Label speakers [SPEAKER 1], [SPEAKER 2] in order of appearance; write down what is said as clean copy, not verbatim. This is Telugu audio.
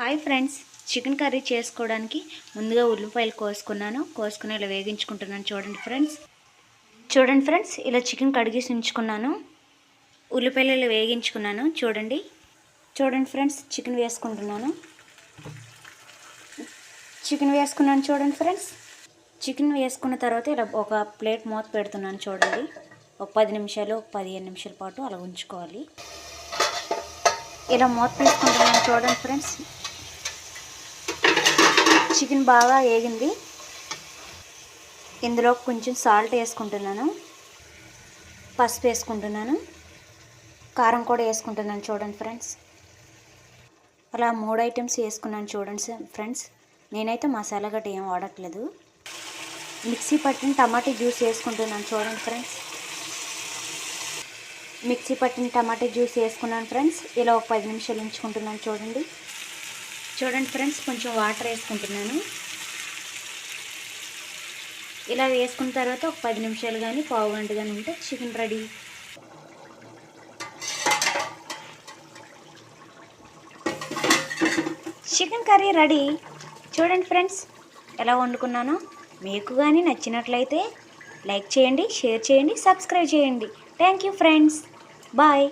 [SPEAKER 1] హాయ్ ఫ్రెండ్స్, చికెన్ కర్రీ చేసుకోవడానికి ముందుగా ఉల్లిపాయలు కోసుకుని ఇలా వేగించుకుంటున్నాను. చూడండి ఫ్రెండ్స్ ఇలా చికెన్ కడిగేసి ఉంచుకున్నాను. ఉల్లిపాయలు ఇలా వేగించుకున్నాను. చూడండి ఫ్రెండ్స్ చికెన్ వేసుకున్నాను. చూడండి ఫ్రెండ్స్ చికెన్ వేసుకున్న తర్వాత ఇలా ఒక ప్లేట్ మూత పెడుతున్నాను. చూడండి ఒక 10 నిమిషాలు 15 నిమిషాల పాటు అలా ఉంచుకోవాలి. ఇలా మూత తీసుకుంటున్నాను. చూడండి ఫ్రెండ్స్ చికెన్ బాగా వేగింది. ఇందులో కొంచెం సాల్ట్ వేసుకుంటున్నాను, పసుపు వేసుకుంటున్నాను, కారం కూడా వేసుకుంటున్నాను. చూడండి ఫ్రెండ్స్ అలా 3 ఐటమ్స్ వేసుకున్నాను. చూడండి ఫ్రెండ్స్ నేనైతే మసాలా గట్ట ఏం వాడట్లేదు. మిక్సీ పట్టిన టమాటా జ్యూస్ వేసుకుంటున్నాను. చూడండి ఫ్రెండ్స్ మిక్సీ పట్టిన టమాటా జ్యూస్ వేసుకున్నాను. ఫ్రెండ్స్ ఇలా ఒక 10 నిమిషాలు ఉంచుకుంటున్నాను. చూడండి ఫ్రెండ్స్ కొంచెం వాటర్ వేసుకుంటున్నాను. ఇలా వేసుకున్న తర్వాత ఒక 10 నిమిషాలు కానీ పావు గంట కానీ ఉంటే chicken ready. Chicken curry ready. చూడండి ఫ్రెండ్స్ ఎలా వండుకున్నానో. మీకు కానీ నచ్చినట్లయితే లైక్ చేయండి, షేర్ చేయండి, సబ్స్క్రైబ్ చేయండి. Thank you friends, bye.